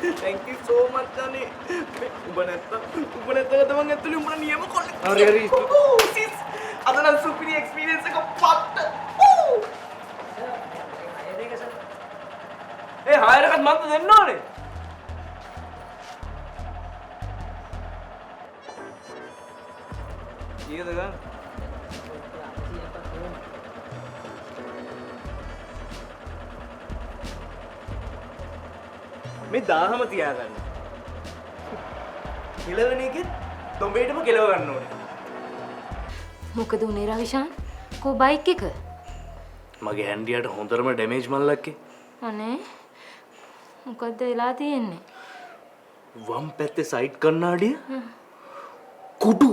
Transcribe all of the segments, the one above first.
Thank you so much අනේ. උඹ නැත්තම් තමන් ඇතුලේ උඹ නියම කොල්ලෙක්. හරි. sis. අද නම් සුපිරි එක්ස්පීරියන්ස් එක පට්ට. ඒ හයර් එකත් මන්ද දෙන්න ඕනේ. කීයද ගන්න? මේ 1000ම තියාගන්න. කෙලවෙන එකෙත් තොඹේටම කෙලව ගන්න ඕනේ. මොකද උනේ රවිෂාන්? කෝ බයික් එක? මගේ හැන්ඩියට හොඳටම ඩැමේජ් මල්ලක්කේ. අනේ මොකද්ද වෙලා තියෙන්නේ? වම් පැත්තේ සයිඩ් කණ්ණාඩිය කුඩු.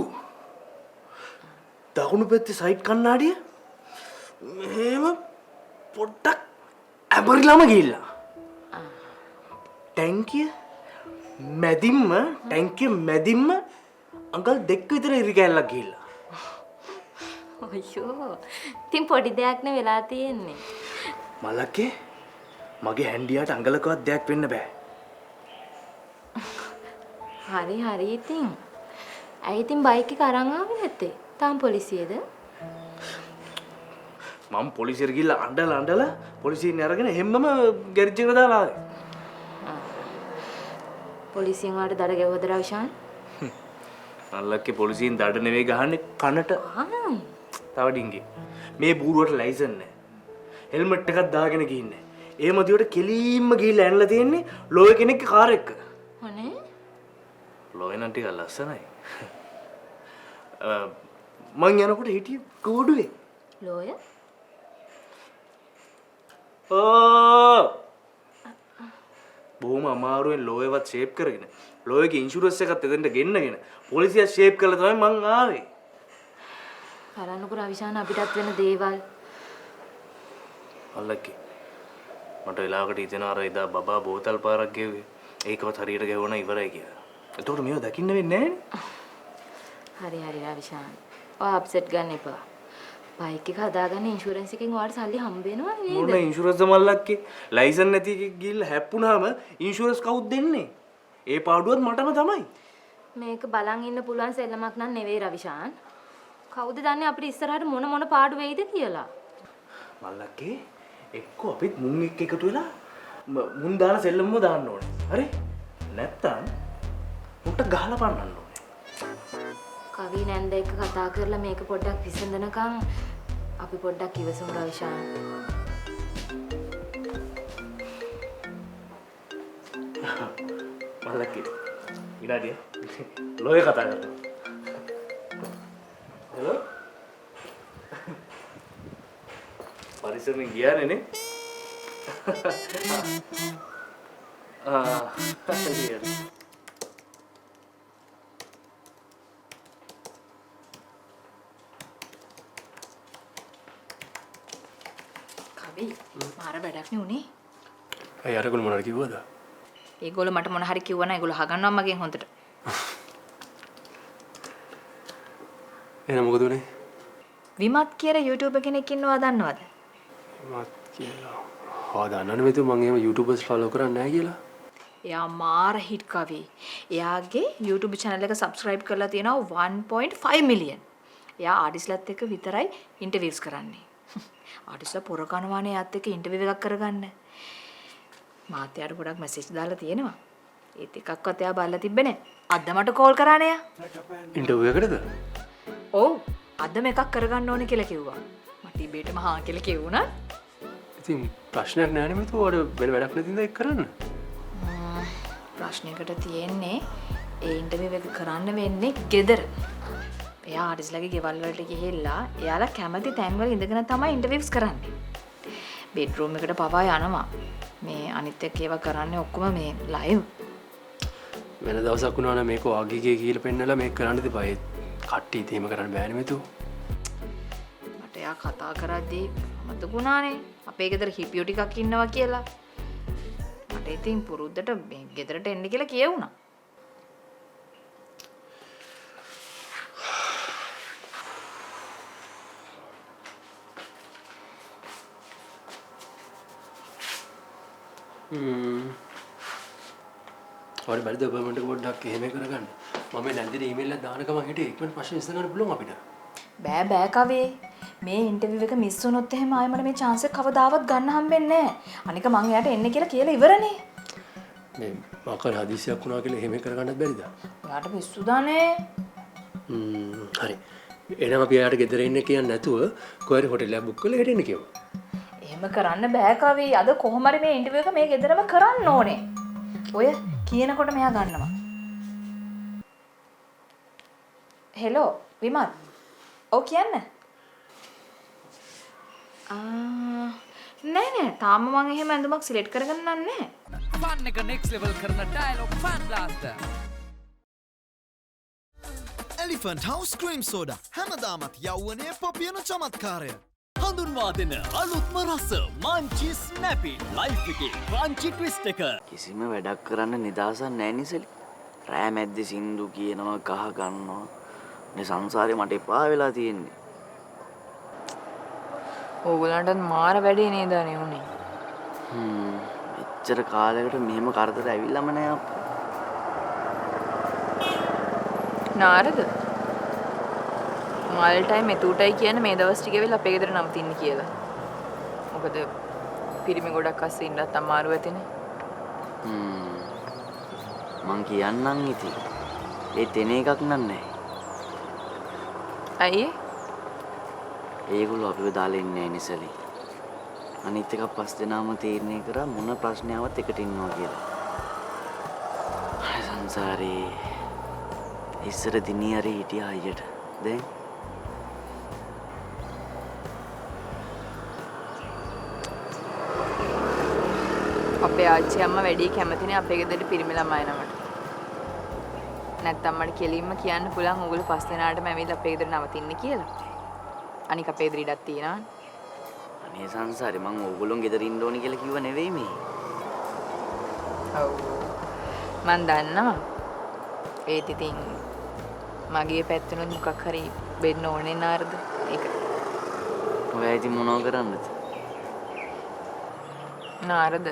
දකුණු පැත්තේ සයිඩ් කණ්ණාඩිය මෙහෙම පොඩ්ඩක් ඇබරිලාම ගිහිල්ලා. ටැංකිය මැදින්ම අඟල් 2 විතර ඉරි කැල්ලක් ගිහිල්ලා. අයියෝ. ඉතින් පොඩි දෙයක් නේ වෙලා තියෙන්නේ. මලක්කේ මගේ හැන්ඩියට අඟලකවත් දෙයක් වෙන්න බෑ. හරි ඉතින්. ඇයි ඉතින් බයික් එක අරන් ආවේ නැත්තේ? තාම පොලිසියේද? මම පොලිසියට ගිහිල්ලා අඬලා පොලිසියෙන් අරගෙන හැමම ගෑරේජ් එකට දාලා ආවේ. පොලිසියෙන් වාට දඩ ගැවුවද රවිෂාන්? මලක්කේ පොලිසියෙන් දඩ නෙවෙයි ගහන්නේ කනට. තව ඩිංගේ. මේ බූරුවට ලයිසන් නැහැ. හෙල්මට් එකක් දාගෙන ගිහින්නේ. ඒ මදිවට කෙලින්ම ගිහිල්ලා ඇනලා තියෙන්නේ ලෝය කෙනෙක්ගේ කාර් එක. අනේ ලෝය නම් ටිකක් ලස්සනයි. මං යනකොට හිටියේ කෝඩුවේ. ලෝය? බොහොම අමාරුවෙන් ලෝයවත් ෂේප් කරගෙන ලෝයගේ ඉන්ෂුරන්ස් එකත් එතෙන්ට ගෙන්නගෙන පොලිසිය ෂේප් කරලා තමයි මං ආවේ. බලන්නකෝ රවිෂාන් අපිටත් වෙන දේවල්. අල්ලක්කේ මට වෙලාවකට හිතෙනවා අර එදා බබා බෝතල් පාරක් ගෙව්වේ. ඒකවත් හරියට ගෙවුණා ඉවරයි කියලා. එතකොට මේව දකින්න වෙන්නේ නැහැ හරි රවිෂාන්. ඔය අප්සෙට් ගන්න එපා. බයික් එක හදාගන්න ඉන්ෂුරන්ස් එකෙන් ඔයාලට සල්ලි හම්බ වෙනවා නේද? මොන ඉන්ෂුරන්ස් මල්ලක්කේ? ලයිසන් නැති එකෙක් ගිහිල්ලා හැප්පුණාම ඉන්ෂුරන්ස් කවුද දෙන්නේ? ඒ පාඩුවත් මටම තමයි. මේක බලන් ඉන්න පුළුවන් සෙල්ලමක් නන් නෙවෙයි රවිෂාන්. කවුද දන්නේ අපිට ඉස්සරහට මොන පාඩු වෙයිද කියලා? මල්ලක්කේ එක්ක අපිත් මුන් එක්ක එකතු වෙලා මුන් දාන සෙල්ලමම දාන්න ඕනේ. හරි? නැත්තම් මුට ගහලා පන්නන්න ඕනේ. කවි නැන්ද එක්ක කතා කරලා මේක පොඩ්ඩක් විසඳනකම් අපි පොඩ්ඩක් ඉවසමු රවිෂාන්. මල්ලක්කේ ඉඩාඩිය ලෝය කතා කරනවා. හෙලෝ පරිස්සමෙන් ගියානේ නේ? හරි. කවි මාර වැඩක් නේ උනේ. අය අරගොල්ලෝ මොනවද කිව්වද? ඒගොල්ලෝ මට මොන හරි කිව්වනම් ඒගොල්ලෝ හගන්නවා මගෙන් හොඳට. එහෙනම් මොකද උනේ? විමත් කියලා YouTube කෙනෙක් ඉන්නවා දන්නවද? මත් කියලා. දන්නවනේ මෙතු මම එහෙම YouTubers follow කරන්නේ නැහැ කියලා. එයා මාර හිට් කවි. එයාගේ YouTube channel එක subscribe කරලා තියෙනවා 1.5 million. එයා ආටිස්ලාත් එක්ක විතරයි ඉන්ටර්විව්ස් කරන්නේ. ආටිස්ලා පොර කනවානේ එයාත් එක්ක ඉන්ටර්විව් එකක් කරගන්න. මාත් එයාට ගොඩක් මැසේජ් දාලා තියෙනවා. ඒත් එකක්වත් එයා බලලා තිබ්බේ නැහැ. අද මට කෝල් කරානේ එයා. ඉන්ටර්විව් එකකටද? ඔව්. අදම එකක් කරගන්න ඕනේ කියලා කිව්වා. මට ඉබේටම හා කියලා කිව්ුණා. ඉතින් ප්‍රශ්නයක් නැහැ නේ මෙතු. ඔයාලට වෙන වැඩක් නැතිද ඒක කරන්න? ප්‍රශ්නයකට තියෙන්නේ ඒ ඉන්ටර්විව් එක කරන්න වෙන්නේ ගෙදර. එයා ආටිස්ලාගේ ගෙවල් වලට ගිහිල්ලා එයාලා කැමති තැන්වල ඉඳගෙන තමයි ඉන්ටර්විව්ස් කරන්නේ. බෙඩ්රූම් එකට පවා යනවා. මේ අනිත් එක්ක ඒවා කරන්නේ ඔක්කොම මේ ලයිව්. වෙන දවසක් වුණා නම් මේක වාගිගේ කියලා පෙන්නලා මේක කරන්න දෙපා. ඒ කට්ටිය ඉතින් එහෙම කරන්න බෑනේ මෙතු. මට එයා කතා කරද්දී මතකුණානේ අපේ ගෙදර හිපියෝ ටිකක් ඉන්නවා කියලා. මට ඉතින් පුරුද්දට මේ ගෙදරට එන්න කියලා කියවුණා. ඔයාලා බැරිද ඔබමන්ට පොඩ්ඩක් එහෙම කරගන්න. මම නැන්දිට ඊමේල් එකක් දාන ගමන් හිටියේ ඉක්මනට ප්‍රශ්න විසඳ ගන්න පුළුවන් අපිට. බෑ බෑ කවේ. මේ ඉන්ටර්විව් එක මිස් වුණොත් එහෙම ආයෙ මට මේ chance එක කවදාවත් ගන්න හම්බෙන්නේ නැහැ. අනික මං එයාට එන්න කියලා ඉවරනේ. මේ මාකල් හදිසියක් වුණා කියලා එහෙම කරගන්නත් බැරිද? ඔයාට පිස්සුදානේ. හරි. එහෙනම් අපි එයාට ගෙදර ඉන්න කියන්නේ නැතුව කොහරි හොටෙල් එකක් බුක් කරලා හෙට එන්න කියමු. එහෙම කරන්න බෑ කවේ. අද කොහොම හරි මේ ඉන්ටර්විව් එක මේ ගෙදරම කරන්න ඕනේ. ඔය කියනකොට මෙයා ගන්නවා. හෙලෝ විමල්. ඔව් කියන්න. නෑ තාම මං එහෙම ඇඳුමක් සිලෙක්ට් කරගන්න නැහැ. ෆන් එක next level කරන dialogue fun blaster. Elephant House cream soda හැමදාමත් යෞවනයේ පොපියන චමත්කාරය. හඳුන්වා දෙන අලුත්ම රස මංචි ස්නැපි ලයිෆ් එකේ ක්‍රන්චි ට්විස්ට් එක. කිසිම වැඩක් කරන්න නිදහසක් නැහැ නිසලි. රෑ මැද්දේ සින්දු කියනවා ගහ ගන්නවා. මේ සංසාරේ මට එපා වෙලා තියෙන්නේ. ඕගොල්ලන්ටත් මාර වැඩේ නේද අනේ උනේ. එච්චර කාලයකට මෙහෙම කරදර ඇවිල්ලාම නෑ අප්පා. නාරද මල්ටයි මෙතුටයි කියන්නේ මේ දවස් ටික වෙලා අපේ ගෙදර නවතින්න කියලා. මොකද පිරිමි ගොඩක් අස්සේ ඉන්නත් අමාරු ඇතිනේ. මං කියන්නම් ඉතින්. ඒ දෙන එකක් නෑ. අයියේ ඒගොල්ලෝ අපිව දාලා ඉන්නේ නෑ නිසලි. අනිත් එක පස් දෙනාම තීරණය කරා මොන ප්‍රශ්නයවත් එකට ඉන්නවා කියලා. සංසාරේ ඉස්සර දිනේ හරි හිටියා අයියට. දැන් අපේ ආච්චි අම්මා වැඩි කැමතිනේ අපේ ගෙදරට පිරිමි ළමයි නමට. නැත්තම් මට කෙලින්ම කියන්න පුළුවන් ඕගොල්ලෝ පස් දෙනාටම ඇවිල්ලා අපේ ගෙදර නවතින්න කියලා. අනික අපේ ගෙදර ඉඩක් තියෙනවනේ. අනේ සංසාරේ මං ඕගොල්ලොන් ගෙදර ඉන්න ඕනි කියලා කිව්ව නෙවෙයි මේ. ඔව් මන් දන්නවා. ඒත් ඉතින් මගේ පැත්තෙනුත් මොකක් හරි වෙන්න ඕනේ නාරද? ඒක. ඔයා ඉතින් මොනව කරන්නද? නාරද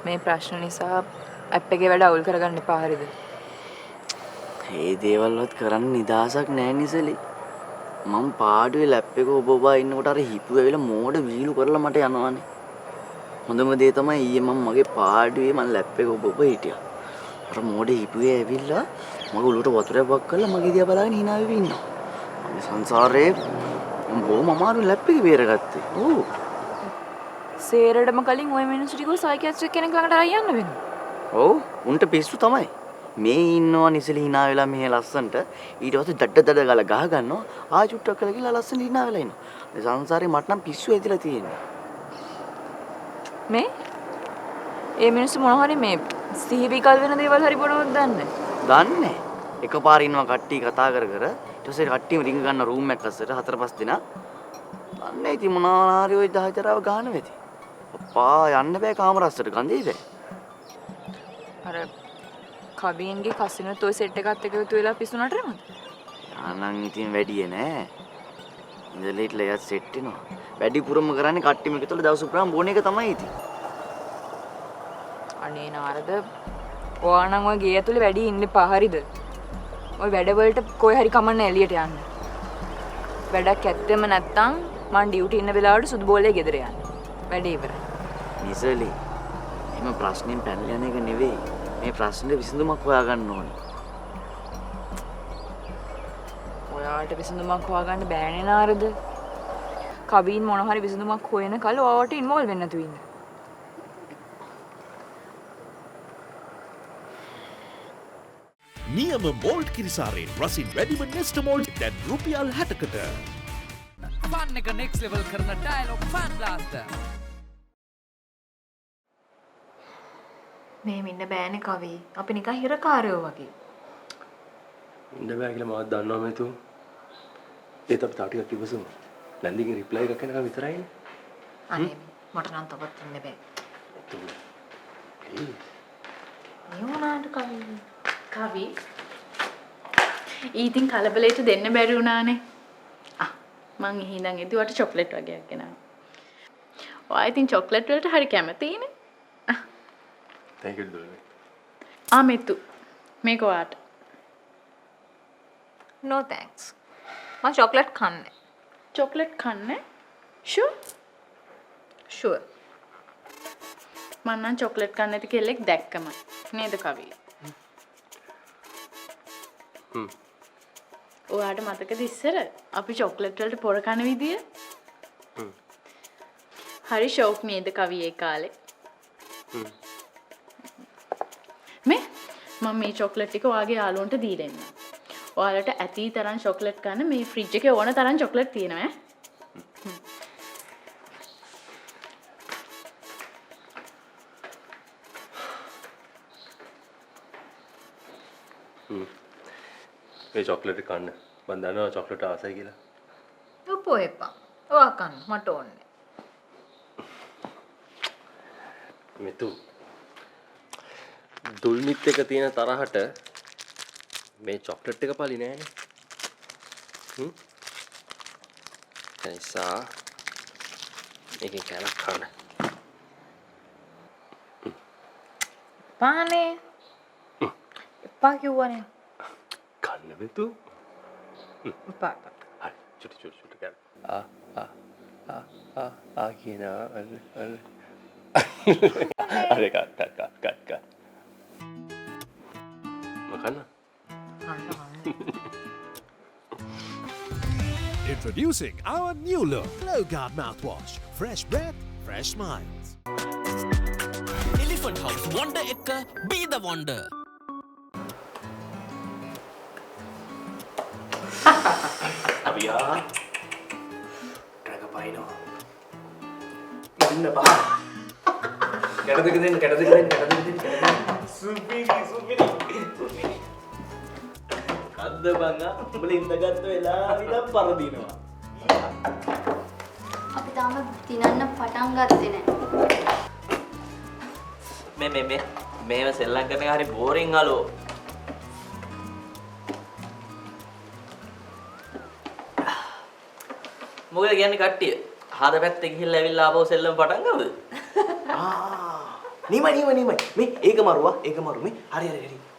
මේ ප්‍රශ්න නිසා ඇප් එකේ වැඩ අවුල් කරගන්න එපා හරිද? මේ දේවල්වත් කරන්න නිදහසක් නැහැ නිසලි. මම පාඩුවේ ලැප් එක ඔබ ඉන්නකොට අර හිපු ඇවිල්ලා මෝඩ වීලු කරලා මට යනවානේ. හොඳම දේ තමයි ඊයේ මම මගේ පාඩුවේ මම ලැප් එක ඔබ හිටියා. අර මෝඩ හිපුවේ ඇවිල්ලා මගේ උලුවට වතුරක් වක් කරලා මගේ දිහා බලාගෙන hina වෙවි ඉන්නවා. මම සංසාරේ බොහොම අමාරු ලැප් එක බේරගත්තේ. ඔව්. සේරටම කලින් ওই මිනිස්සු ටිකව සයිකියාට්‍රික් කෙනෙක් ළඟට අරන් යන්න වෙනවා. ඔව් උන්ට පිස්සු තමයි. මේ ඉන්නවා නිසලි hina වෙලා මෙහෙ ලස්සන්ට ඊට පස්සේ දඩ ගාලා ගහ ගන්නවා ආ චුට්ටක් කරලා ගිහලා ලස්සන hina වෙලා ඉන්නවා. මේ සංසාරේ මට නම් පිස්සු ඇදිලා තියෙන්නේ. ඒ මිනිස්සු මොන හරි මේ සිහි විකල් වෙන දේවල් හරි බොනවද දන්නේ? දන්නේ එකපාර ඉන්නවා කට්ටිය කතා කර ඊට පස්සේ කට්ටියම රිංග ගන්න රූම් එකක් අස්සට 4-5 දෙනා. දන්නේ ඉතින් මොනවා හරි ওই 10-4ව ගහන වෙති. අප්පා යන්න බෑ කාමරස්සට ගඳේ බෑ. අර කවියන්ගේ කසිනොත් ඔය සෙට් එකත් එක එකතු වෙලා පිස්සුනට නේද? ආනන් ඉතින් වැඩිය නෑ. ඉඳලා ඉట్లా යත් සෙට් වෙනවා. වැඩිපුරම කරන්නේ කට්ටියම එකතුල දවස් පුරාම බොන එක තමයි ඉතින්. අනේ නාරද ඔයා නම් ඔය ගේ ඇතුලේ වැඩි ඉන්න එපා හරිද? ඔය වැඩවලට කොයි හරි කමන්න එළියට යන්න. වැඩක් ඇත්තෙම නැත්තම් මං ඩියුටි ඉන්න වෙලාවට සුදු බෝලේ ගෙදර යන්න. වැඩේ ඉවරයි. නිසලි. එහෙම ප්‍රශ්نين පැනලා යන එක නෙවෙයි. මේ ප්‍රශ්නේ විසඳුමක් හොයාගන්න ඕනේ. ඔයාට විසඳුමක් හොයාගන්න බෑනේ නාරද? කවින් මොන හරි විසඳුමක් හොයන කල ඔයාට ඉන්වෝල්ව් වෙන්න නැතුව ඉන්න. නියම මෝල්ඩ් කිරිසාරෙන් රසින් වැඩිම නෙස්ට මෝල්ඩ් දැන් රුපියල් 60කට. ෆන් එක next level කරන ඩයලොග් ෆන් බ්ලාස්ටර්. මෙහෙම ඉන්න බෑනේ කවි. අපි නිකන් හිරකාරයෝ වගේ. ඉන්න බෑ කියලා මාත් දන්නවා මේතු. ඒත් අපි තාම ටිකක් ඉවසමු. නැන්දිගේ රිප්ලයි එකක් එනකම් විතරයිනේ. අනේ මට නම් තවත් ඉන්න බෑ. නියුනාට කවි. කවි ඊතින් කලබලයට දෙන්න බැරි වුණානේ. මං ඉහිඳන් එදුවට චොක්ලට් වගේක් ගෙනාවා. ඔයා ඉතින් චොක්ලට් වලට හරි කැමතියිනේ. Thank you, Dolly. මෙතු මේක ඔයාට. no thanks. මම චොක්ලට් කන්නේ. චොක්ලට් කන්නේ? ෂුවර්? sure. මම නම් චොක්ලට් කන්න නැති කෙල්ලෙක් දැක්කම නේද කවි? ඔයාට මතකද ඉස්සර අපි චොක්ලට් වලට පොර කන විදිය? හරි ෂෝක් නේද කවි ඒ කාලේ? මම මේ චොක්ලට් ටික ඔයාගේ යාළුවන්ට දීලා එන්නම්. ඔයාලට ඇති තරම් චොක්ලට් ගන්න මේ ෆ්‍රිජ් එකේ ඕන තරම් චොක්ලට් තියෙනවා ඈ. මේ චොක්ලට් කන්න. මම දන්නවා චොක්ලට් ආසයි කියලා. උපෝ එපා. ඔයා කන්න මට ඕනේ. මෙතු දුල්මිත් එක තියෙන තරහට මේ චොක්ලට් එක පලි නෑනේ. නිසා මේකෙන් කෑමක් කන්න. පානේ. එපා කිව්වනේ. කන්න මෙතු. එපා. හරි චුටි කෑම. කියනවා අර අර කත්. මකන්න. Introducing our new look, Glow Guard mouthwash. Fresh breath, fresh smiles. Elephant House Wonder Ekka Be the Wonder. අවියා ට්‍රැක පයින්නවා. ඉන්න බා. කැට දෙක දෙන්න. සුපිරි. අද්ද බංගා උඹලා ඉඳගත්ත වෙලාව ඉඳන් පරදිනවා. අපි තාම දිනන්න පටන් ගත්තේ නැහැ. මේව සෙල්ලම් කරන එක හරි බෝරින් අලෝ. මොකද කියන්නේ කට්ටිය? හද පැත්තේ ගිහිල්ලා ඇවිල්ලා ආපහු සෙල්ලම් පටන් ගමුද? නිමයි. මේ ඒක මරුවා. මේ හරි.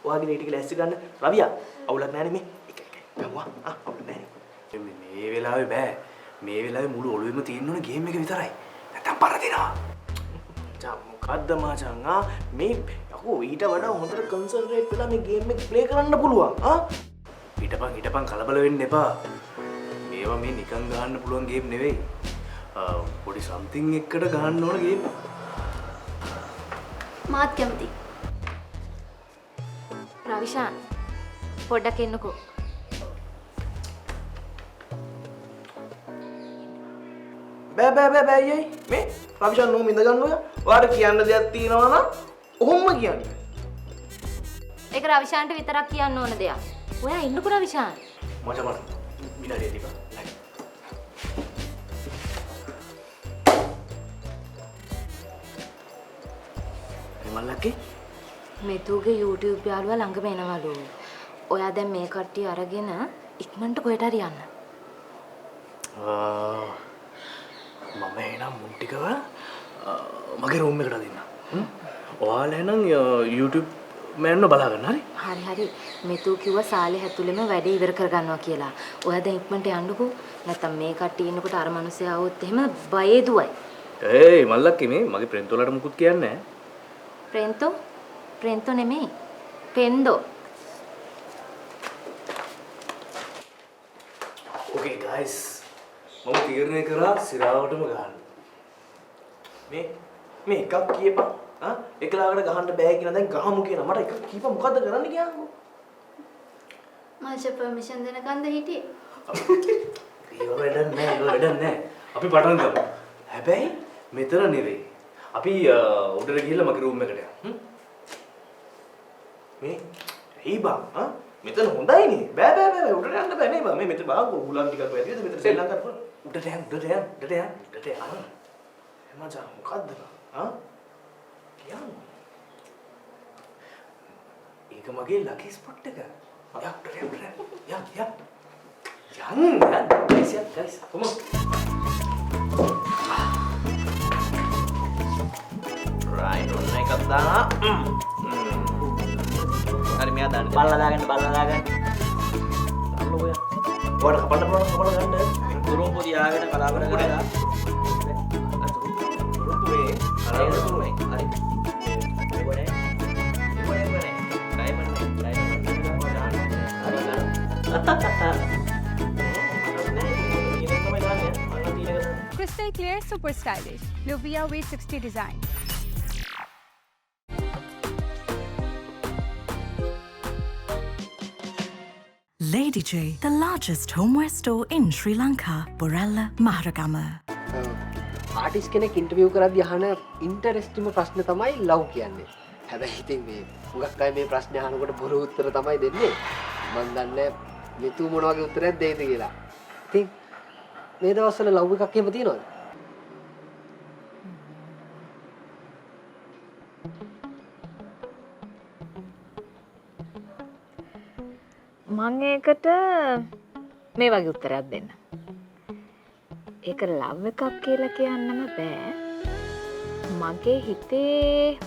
ඔයාගේ ලේ ටික ලෑස්ති ගන්න. රවියා අවුලක් නැහැනේ මේ. එක. ගමුවා. අවුලක් නැහැ. මේ වෙලාවේ බෑ. මේ වෙලාවේ මුළු ඔළුවෙම තියෙන්න ඕන ගේම් එක විතරයි. නැත්තම් පරදිනවා. මොකද්ද මචං මේ යකෝ ඊට වඩා හොඳට කන්සන්ට්‍රේට් වෙලා මේ ගේම් එක ප්ලේ කරන්න පුළුවන්. හිටපන් කලබල වෙන්න එපා. මේවා මේ නිකන් ගහන්න පුළුවන් ගේම් නෙවෙයි. පොඩි සම්තිං එක්කට ගහන්න ඕන ගේම්. මාත් කැමති. රවිෂාන් පොඩ්ඩක් එන්නකෝ. බෑ අයියේ මේ රවිෂාන් නෝ මිඳ ගන්න ඔය. ඔයාට කියන්න දෙයක් තියෙනවා නම් ඔහොම කියන්න. ඒක රවිෂාන්ට විතරක් කියන්න ඕන දෙයක්. ඔයා එන්නකෝ රවිෂාන්. මචං විනාඩිය ටික. මල්ලක්කේ මෙතුගේ YouTube යාළුවා ළඟම එනවලු. ඔයා දැන් මේ කට්ටිය අරගෙන ඉක්මනට කොහෙට හරි යන්න. මම එනම් මුන් ටිකව මගේ රූම් එකට දෙන්න. ඔයාලා එනම් YouTube මෑන්ව බලා ගන්න හරි. හරි. මෙතු කිව්වා සාලේ හැතුලෙම වැඩේ ඉවර කරගන්නවා කියලා. ඔයා දැන් ඉක්මනට යන්නකෝ. නැත්තම් මේ කට්ටිය ඉන්නකොට අර මිනිස්සයා આવොත් එහෙම බයේ දුවයි. ඒයි මල්ලක්කේ මේ මගේ ප්‍රෙන්තෝලට මුකුත් කියන්නේ නැහැ. ප්‍රෙන්තෝ නෙමෙයි. පෙන්දෝ. Okay guys. මම තීරණය කරා සිරාවටම ගහන්න. මේ එකක් කියපන්. එකලාකට ගහන්න බෑ කියන දැන් ගහමු කියන මට එකක් කියපන් මොකද්ද කරන්න කියන්නකෝ. මාෂ පර්මිෂන් දෙනකන්ද හිටියේ. ඒක වැඩක් නෑ. අපි පටන් ගමු. හැබැයි මෙතන නෙවෙයි. අපි උඩට ගිහිල්ලා මගේ රූම් එකට යමු. මේ ඇයි බං මෙතන හොඳයිනේ. බෑ උඩට යන්න බෑ නේ බං. මේ මෙතන බං උගුලන් ටිකක් වැදියද මෙතන සෙල්ලම් කරපන්. උඩට යන්න. මචං මොකද්ද බං? කියන්න. ඒක මගේ ලකි ස්පොට් එක. යන්න. Guys, come on. Right, ඔන්න එකක් දාලා. මෙයා දාන්න බල්ලා දාගන්න අල්ලෝ ඔය වඩ කපන්න පුළුවන් කපන්න ගන්න තුරුම්පු තියාගෙන කලාවර කරලා තුරුම්පු වේ අරගෙන තුරුමයි හරි ඉවනේ Crystal clear, super stylish. Luvia V60 design. Lady J, the largest homeware store in Sri Lanka, Borella, Maharagama. Artist කෙනෙක් ඉන්ටර්වියු කරද්දී අහන ඉන්ටරෙස්ටිං ප්‍රශ්න තමයි ලව් කියන්නේ. හැබැයි ඉතින් මේ හුඟක් අය මේ ප්‍රශ්නේ අහනකොට බොරු උත්තර තමයි දෙන්නේ. මම දන්නේ මිතු මොන වගේ උත්තරයක් දෙයිද කියලා. ඉතින් මේ දවස්වල ලව් එකක් එහෙම තියෙනවද? මං ඒකට මේ වගේ උත්තරයක් දෙන්න. ඒක ලව් එකක් කියලා කියන්නම බෑ. මගේ හිතේ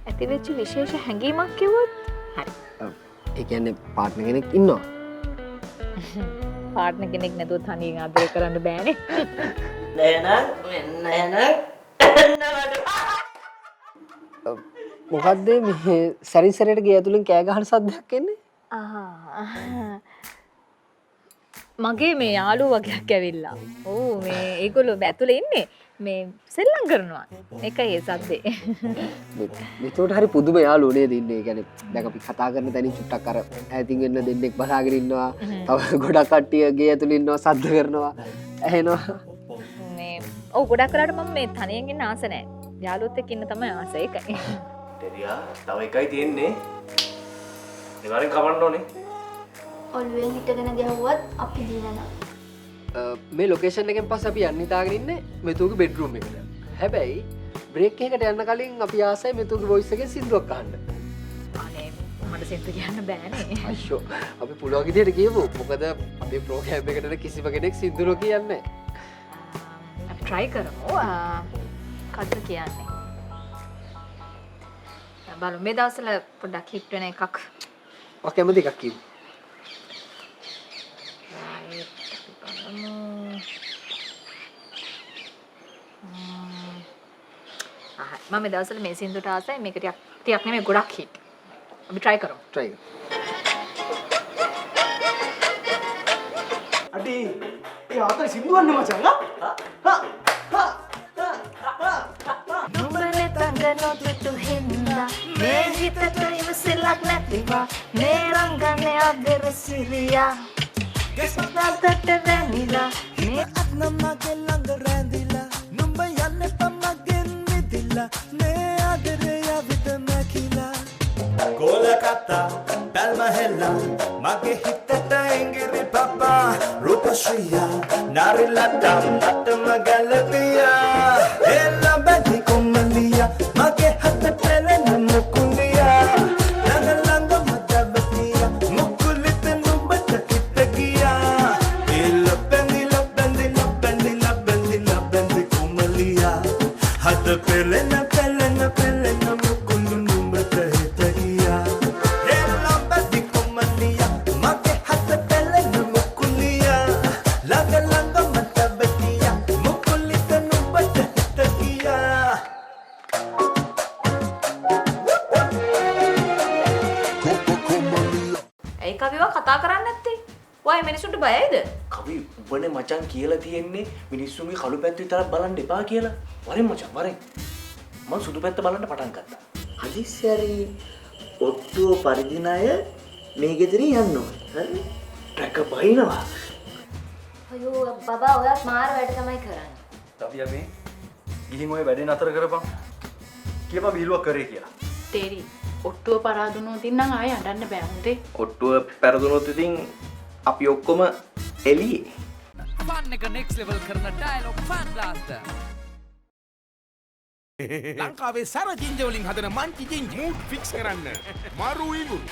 ඇතිවෙච්ච විශේෂ හැඟීමක් කිව්වොත් හරි. ඒ කියන්නේ පාර්ට්නර් කෙනෙක් ඉන්නවා. පාර්ට්නර් කෙනෙක් නැතුව තනියෙන් ආදරය කරන්න බෑනේ. මොකද්ද මේ සැරින් සැරේට ගේ ඇතුලෙන් කෑ ගහන සද්දයක් එන්නේ? මගේ මේ යාළුවෝ වගේක් ඇවිල්ලා. ඕ මේ ඒගොල්ලෝ ඇතුලේ ඉන්නේ. මේ සෙල්ලම් කරනවා. ඒකයි ඒ සද්දේ. මෙතකොට හරි පුදුම යාළුවෝ නේද ඉන්නේ. ඒ කියන්නේ දැන් අපි කතා කරන තැනින් චුට්ටක් අර ඈතින් වෙන්න දෙන්නෙක් බලාගෙන ඉන්නවා. තව ගොඩක් කට්ටිය ගේ ඇතුලේ ඉන්නවා සද්ද කරනවා. ඇහෙනවා. මේ ඔව් ගොඩක් වෙලාවට මම මේ තනියෙන් ඉන්න ආස නැහැ. යාළුවොත් එක්ක ඉන්න තමයි ආස ඒකයි. ටෙරියා තව එකයි තියෙන්නේ. නිවාරෙන් කවන්න ඕනේ. ඔළුවෙන් හිටගෙන ගැහුවත් අපි දිනනවා. මේ ලොකේෂන් එකෙන් පස්සේ අපි යන්න හිතාගෙන ඉන්නේ මෙතුගේ බෙඩ්රූම් එකට. හැබැයි බ්‍රේක් එකකට යන්න කලින් අපි ආසයි මෙතුගේ වොයිස් එකෙන් සින්දුවක් අහන්න. අනේ මට සින්දු කියන්න බෑනේ. අයියෝ අපි පුළුවන් විදිහට කියමු. මොකද අපේ ප්‍රෝග්‍රෑම් එකට කිසිම කෙනෙක් සින්දු නොකියන්නේ. අපි try කරමු. කද්ද කියන්නේ. බලමු මේ දවස්වල පොඩ්ඩක් හිට වෙන එකක්. ඔක කැමති එකක් කියමු. මම මේ දවස්වල මේ සින්දුට ආසයි. මේක ටිකක් නෙමෙයි ගොඩක් හිට්. අපි try කරමු. try කරමු. අඩි ඒ ආතල් සින්දුවන්නේ මචං ආ නුඹනේ තංගනොත් හින්දා මේ හිතට ඉවසලක් නැතිවා මේ රංගනේ අදර සිරියා ගස්පතට වැනිලා මේ අත්නමගේ ළඟ රැඳිලා නුඹ යන්නේ පමගෙන් මිදිලා මේ ආදරය විත මැකිලා කොලකත්තා බල්මහෙල්ලා මගේ හිතට ඉංගිරි පපා රූපශ්‍රියා නාරිලට්ටම් නටම ගැලපියා එල්ලා බැඳි කොම්මලියා මගේ හත පෙළෙන මුකුලියා ළඟ ළඟ මතබතියා මුකුලිත නුඹට කිත ගියා එල්ලා බැඳිලා බැඳිලා බැඳිලා බැඳිලා බැඳි කොම්මලියා හත පෙළෙන පෙළෙන පෙළෙන මුකුලු නුඹට හිත ගියා එල්ලා බැඳි කොම්මලියා මගේ හත පෙළෙන මුකුලියා ළඟ ළඟ මතබතියා මුකුලිත නුඹට හිත ගියා ඒ කවිවා කතා කරන්නේ නැත්තේ. ඔය මිනිසුන්ට බයයිද? කවි උඹනේ මචං කියලා තියෙන්නේ මිනිස්සුන්ගේ කළු පැත්ත විතරක් බලන්න එපා කියලා. වරෙන් මචං වරෙන්. මම සුදු පැත්ත බලන්න පටන් ගත්තා. හදිස්සියරි ඔට්ටුව පරිදින අය මේ ගෙදරින් යන්න ඕනේ. හරි? ට්‍රැක බයිනවා. අයියෝ බබා ඔයත් මාර වැඩ තමයි කරන්නේ. අපි මේ ගිහින් ඔය වැඩේ නතර කරපන්. කියපන් විහිළුවක් කරේ කියලා. තේරි ඔට්ටුව පරාදුනොත් ඉන්නම් ආයෙ අඬන්න බෑ හොඳේ. ඔට්ටුව පෙරදුනොත් ඉතින් අපි ඔක්කොම එළියේ. ෆන් එක next level කරන dialogue fan blaster. ලංකාවේ සැර ජින්ජ වලින් හදන මංචි ජින්ජ් මූඩ් ෆික්ස් කරන්න. මරු ඉඟුරු